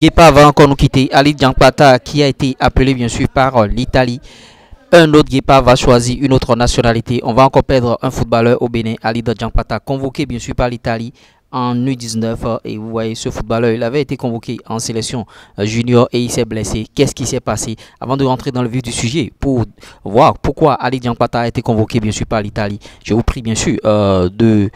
Guepa va encore nous quitter. Ali Diampata qui a été appelé bien sûr par l'Italie. Un autre Guepa va choisir une autre nationalité. On va encore perdre un footballeur au Bénin. Ali Diampata convoqué bien sûr par l'Italie en U19 et vous voyez ce footballeur il avait été convoqué en sélection junior et il s'est blessé. Qu'est-ce qui s'est passé? Avant de rentrer dans le vif du sujet pour voir pourquoi Ali Diampata a été convoqué bien sûr par l'Italie, je vous prie bien sûr de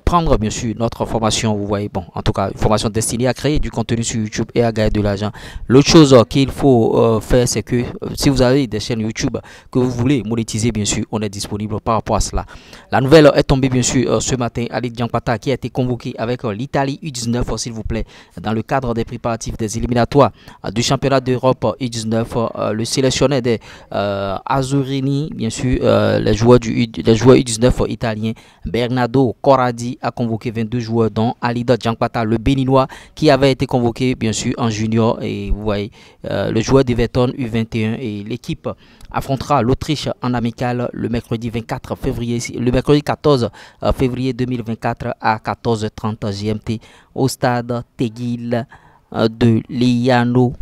prendre bien sûr notre formation, vous voyez, bon, en tout cas une formation destinée à créer du contenu sur YouTube et à gagner de l'argent. L'autre chose qu'il faut faire, c'est que si vous avez des chaînes YouTube que vous voulez monétiser, bien sûr on est disponible par rapport à cela. La nouvelle est tombée bien sûr ce matin. Ali Diampata qui a été convoqué avec l'Italie U19 s'il vous plaît dans le cadre des préparatifs des éliminatoires du championnat d'Europe U19. Le sélectionneur des Azzurrini, bien sûr les joueurs U19 italiens, Bernardo Corradi a convoqué 22 joueurs dont Ali Diampata, le béninois qui avait été convoqué bien sûr en junior, et vous voyez le joueur d'Everton U21, et l'équipe affrontera l'Autriche en amical le mercredi 14 février 2024 à 14h30 GMT au stade Teguil de Liano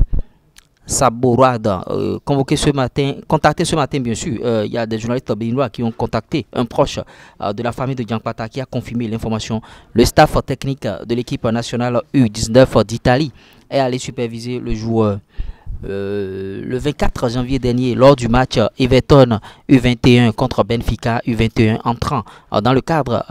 Saborada. Contacté ce matin bien sûr, il y a des journalistes béninois qui ont contacté un proche de la famille de Diampata qui a confirmé l'information. Le staff technique de l'équipe nationale U19 d'Italie est allé superviser le joueur le 24 janvier dernier lors du match Everton U21 contre Benfica U21 entrant dans le cadre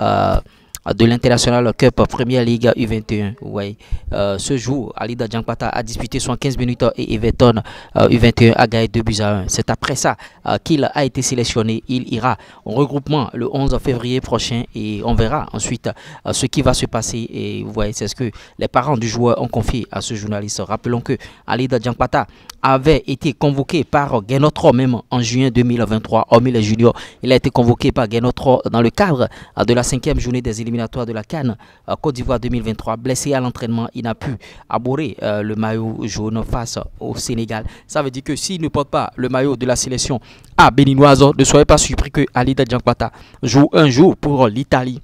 de l'International Cup Premier League U21. Ouais. Ce jour, Ali Diampata a disputé 75 minutes et Everton U21 a gagné 2-1. C'est après ça qu'il a été sélectionné. Il ira au regroupement le 11 février prochain et on verra ensuite ce qui va se passer. Et vous voyez, c'est ce que les parents du joueur ont confié à ce journaliste. Rappelons que Ali Diampata avait été convoqué par Genotro même en juin 2023, hormis les juniors. Il a été convoqué par Genotro dans le cadre de la 5e journée des éliminatoires de la CAN Côte d'Ivoire 2023. Blessé à l'entraînement, il n'a pu arborer le maillot jaune face au Sénégal. Ça veut dire que s'il ne porte pas le maillot de la sélection béninoise, ne soyez pas surpris que Ali Diampata joue un jour pour l'Italie.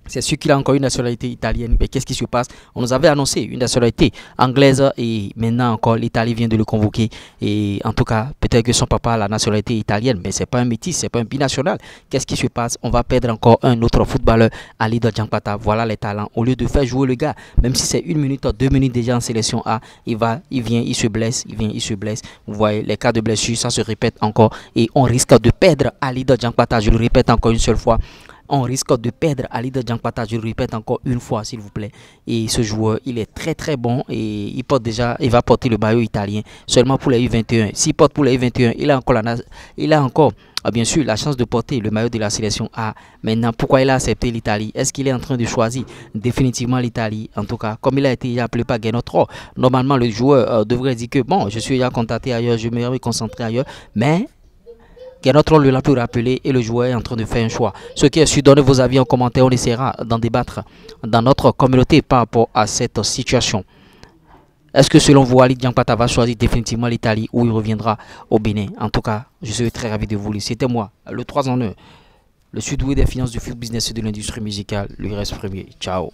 C'est sûr qu'il a encore une nationalité italienne, mais qu'est-ce qui se passe? On nous avait annoncé une nationalité anglaise et maintenant encore l'Italie vient de le convoquer. Et en tout cas, peut-être que son papa a la nationalité italienne, mais c'est pas un métis, c'est pas un binational. Qu'est-ce qui se passe? On va perdre encore un autre footballeur, Ali Diampata. Voilà les talents. Au lieu de faire jouer le gars, même si c'est 1 minute, 2 minutes déjà en sélection A, il vient, il se blesse, il se blesse. Vous voyez, les cas de blessure, ça se répète encore et on risque de perdre Ali Diampata. Je le répète encore une seule fois. On risque de perdre Ali Diampata, je le répète encore une fois s'il vous plaît. Et ce joueur, il est très bon et il va porter le maillot italien seulement pour les U21. S'il porte pour les U21, il a encore bien sûr la chance de porter le maillot de la sélection A. Maintenant, pourquoi il a accepté l'Italie? Est-ce qu'il est en train de choisir définitivement l'Italie? En tout cas, comme il a été appelé par Genotro, normalement le joueur devrait dire que bon, je suis déjà contacté ailleurs, je me concentrer ailleurs, mais Genotro l'a pu rappeler et le joueur est en train de faire un choix. Ce qui est sûr, donnez vos avis en commentaire, on essaiera d'en débattre dans notre communauté par rapport à cette situation. Est-ce que selon vous, Ali Diampata va choisir définitivement l'Italie ou il reviendra au Bénin? En tout cas, je serai très ravi de vous lire. C'était moi, le 3 en 1, le sud-ouest des finances du foot business et de l'industrie musicale, lui reste premier. Ciao.